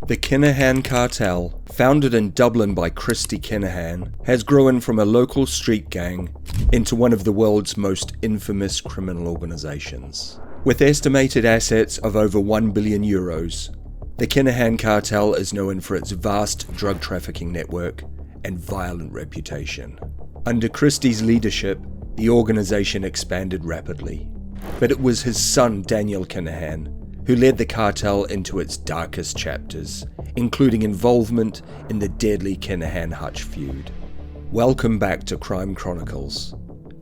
The Kinahan Cartel, founded in Dublin by Christy Kinahan, has grown from a local street gang into one of the world's most infamous criminal organizations. With estimated assets of over €1 billion, the Kinahan Cartel is known for its vast drug trafficking network and violent reputation. Under Christy's leadership, the organization expanded rapidly. But it was his son, Daniel Kinahan, who led the cartel into its darkest chapters, including involvement in the deadly Kinahan-Hutch feud. Welcome back to Crime Chronicles.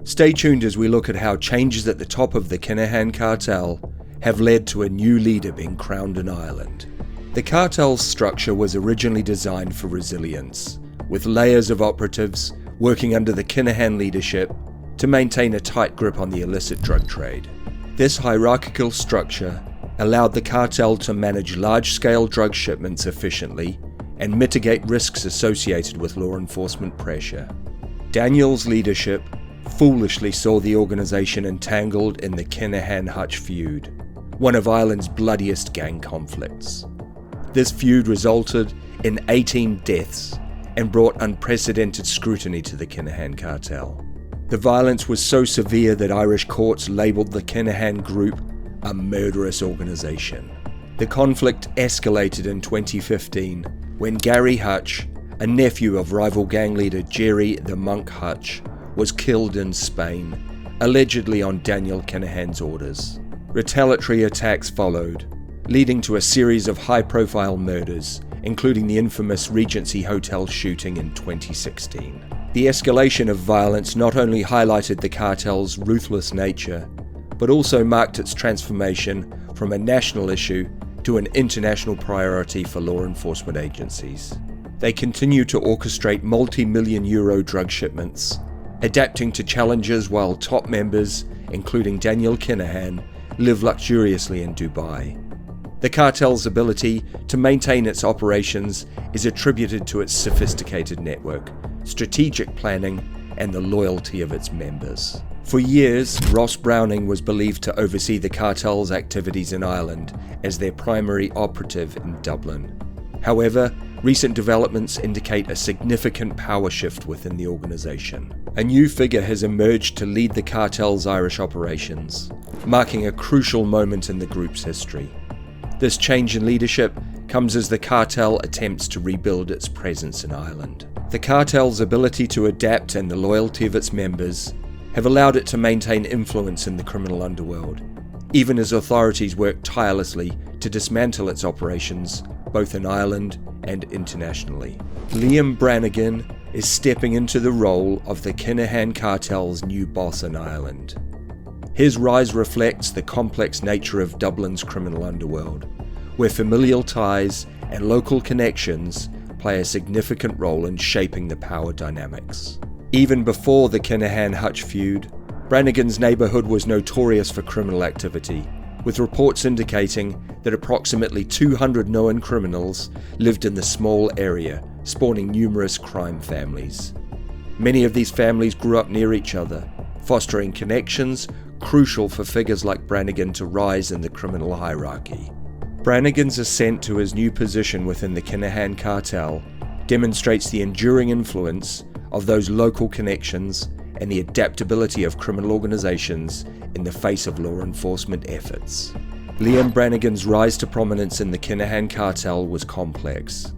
Stay tuned as we look at how changes at the top of the Kinahan Cartel have led to a new leader being crowned in Ireland. The cartel's structure was originally designed for resilience, with layers of operatives working under the Kinahan leadership to maintain a tight grip on the illicit drug trade. This hierarchical structure allowed the cartel to manage large-scale drug shipments efficiently and mitigate risks associated with law enforcement pressure. Daniel's leadership foolishly saw the organization entangled in the Kinahan-Hutch feud, one of Ireland's bloodiest gang conflicts. This feud resulted in 18 deaths and brought unprecedented scrutiny to the Kinahan cartel. The violence was so severe that Irish courts labelled the Kinahan group a murderous organization. The conflict escalated in 2015 when Gary Hutch, a nephew of rival gang leader Jerry the Monk Hutch, was killed in Spain, allegedly on Daniel Kinahan's orders. Retaliatory attacks followed, leading to a series of high-profile murders, including the infamous Regency Hotel shooting in 2016. The escalation of violence not only highlighted the cartel's ruthless nature, but also marked its transformation from a national issue to an international priority for law enforcement agencies. They continue to orchestrate multi-million-euro drug shipments, adapting to challenges while top members, including Daniel Kinahan, live luxuriously in Dubai. The cartel's ability to maintain its operations is attributed to its sophisticated network, strategic planning, and the loyalty of its members. For years, Ross Browning was believed to oversee the cartel's activities in Ireland as their primary operative in Dublin. However, recent developments indicate a significant power shift within the organization. A new figure has emerged to lead the cartel's Irish operations, marking a crucial moment in the group's history. This change in leadership comes as the cartel attempts to rebuild its presence in Ireland. The cartel's ability to adapt and the loyalty of its members have allowed it to maintain influence in the criminal underworld, even as authorities work tirelessly to dismantle its operations both in Ireland and internationally. Liam Brannigan is stepping into the role of the Kinahan Cartel's new boss in Ireland. His rise reflects the complex nature of Dublin's criminal underworld, where familial ties and local connections play a significant role in shaping the power dynamics. Even before the Kinahan-Hutch feud, Brannigan's neighbourhood was notorious for criminal activity, with reports indicating that approximately 200 known criminals lived in the small area, spawning numerous crime families. Many of these families grew up near each other, fostering connections crucial for figures like Brannigan to rise in the criminal hierarchy. Brannigan's ascent to his new position within the Kinahan Cartel demonstrates the enduring influence of those local connections and the adaptability of criminal organizations in the face of law enforcement efforts. Liam Brannigan's rise to prominence in the Kinahan Cartel was complex.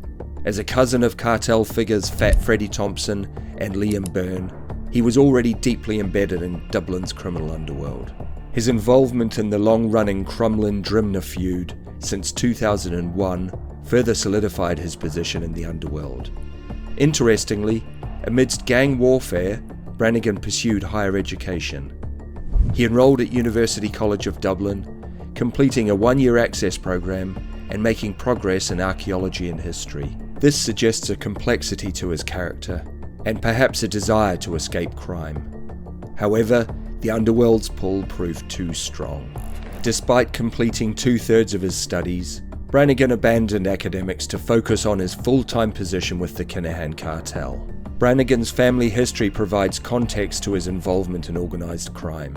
As a cousin of cartel figures Fat Freddie Thompson and Liam Byrne, he was already deeply embedded in Dublin's criminal underworld. His involvement in the long-running Crumlin-Drimnagh feud since 2001 further solidified his position in the underworld. Interestingly, amidst gang warfare, Brannigan pursued higher education. He enrolled at University College of Dublin, completing a one-year access program and making progress in archaeology and history. This suggests a complexity to his character, and perhaps a desire to escape crime. However, the underworld's pull proved too strong. Despite completing 2/3 of his studies, Brannigan abandoned academics to focus on his full-time position with the Kinahan Cartel. Brannigan's family history provides context to his involvement in organised crime.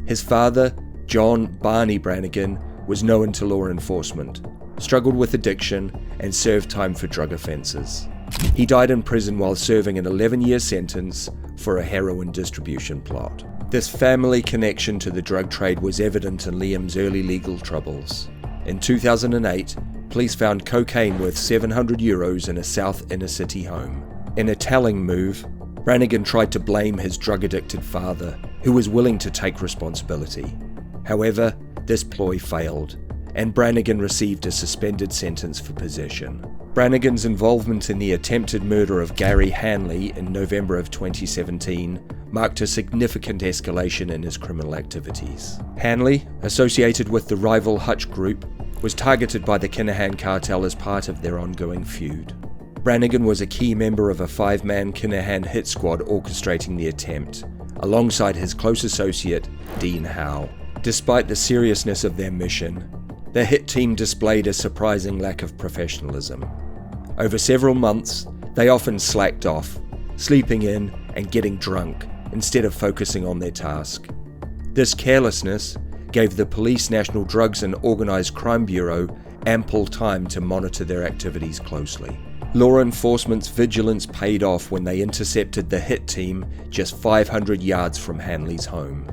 His father, John Barney Brannigan, was known to law enforcement, struggled with addiction, and served time for drug offences. He died in prison while serving an 11-year sentence for a heroin distribution plot. This family connection to the drug trade was evident in Liam's early legal troubles. In 2008, police found cocaine worth €700 in a South inner city home. In a telling move, Brannigan tried to blame his drug-addicted father, who was willing to take responsibility. However, this ploy failed, and Brannigan received a suspended sentence for possession. Brannigan's involvement in the attempted murder of Gary Hanley in November of 2017 marked a significant escalation in his criminal activities. Hanley, associated with the rival Hutch group, was targeted by the Kinahan Cartel as part of their ongoing feud. Brannigan was a key member of a 5-man Kinahan hit squad orchestrating the attempt, alongside his close associate, Dean Howe. Despite the seriousness of their mission, the hit team displayed a surprising lack of professionalism. Over several months, they often slacked off, sleeping in and getting drunk instead of focusing on their task. This carelessness gave the Police National Drugs and Organised Crime Bureau ample time to monitor their activities closely. Law enforcement's vigilance paid off when they intercepted the hit team just 500 yards from Hanley's home.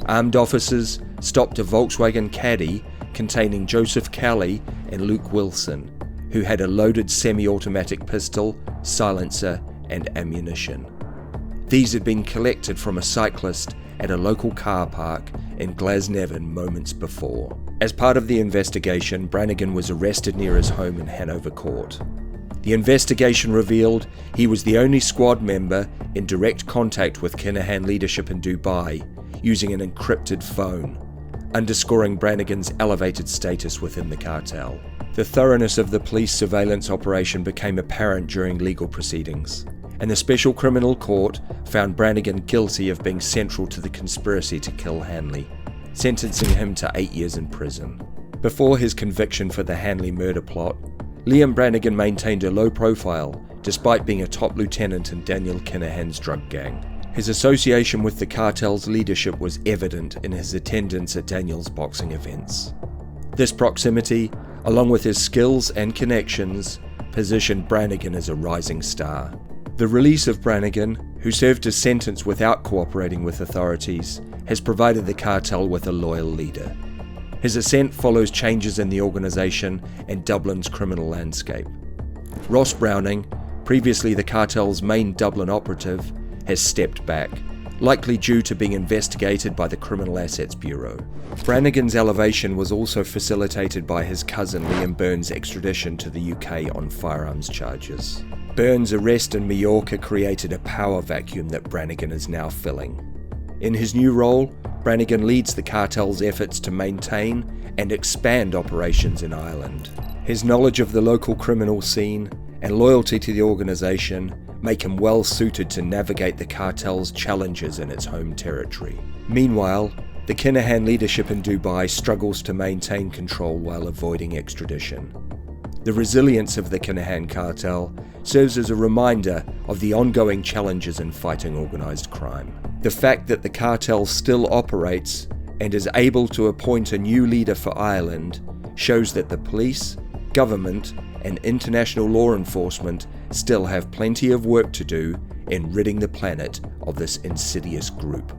Armed officers stopped a Volkswagen Caddy containing Joseph Kelly and Luke Wilson, who had a loaded semi-automatic pistol, silencer, and ammunition. These had been collected from a cyclist at a local car park in Glasnevin moments before. As part of the investigation, Brannigan was arrested near his home in Hanover Court. The investigation revealed he was the only squad member in direct contact with Kinahan leadership in Dubai using an encrypted phone, underscoring Brannigan's elevated status within the cartel. The thoroughness of the police surveillance operation became apparent during legal proceedings, and the Special Criminal Court found Brannigan guilty of being central to the conspiracy to kill Hanley, sentencing him to 8 years in prison. Before his conviction for the Hanley murder plot, Liam Brannigan maintained a low profile despite being a top lieutenant in Daniel Kinahan's drug gang. His association with the cartel's leadership was evident in his attendance at Daniel's boxing events. This proximity, along with his skills and connections, positioned Brannigan as a rising star. The release of Brannigan, who served his sentence without cooperating with authorities, has provided the cartel with a loyal leader. His ascent follows changes in the organisation and Dublin's criminal landscape. Ross Browning, previously the cartel's main Dublin operative, has stepped back, likely due to being investigated by the Criminal Assets Bureau. Brannigan's elevation was also facilitated by his cousin Liam Byrne's extradition to the UK on firearms charges. Byrne's arrest in Mallorca created a power vacuum that Brannigan is now filling. In his new role, Brannigan leads the cartel's efforts to maintain and expand operations in Ireland. His knowledge of the local criminal scene and loyalty to the organisation make him well suited to navigate the cartel's challenges in its home territory. Meanwhile, the Kinahan leadership in Dubai struggles to maintain control while avoiding extradition. The resilience of the Kinahan cartel serves as a reminder of the ongoing challenges in fighting organised crime. The fact that the cartel still operates and is able to appoint a new leader for Ireland shows that the police, government, and international law enforcement still have plenty of work to do in ridding the planet of this insidious group.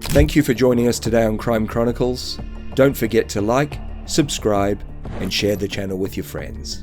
Thank you for joining us today on Crime Chronicles. Don't forget to like, subscribe, and share the channel with your friends.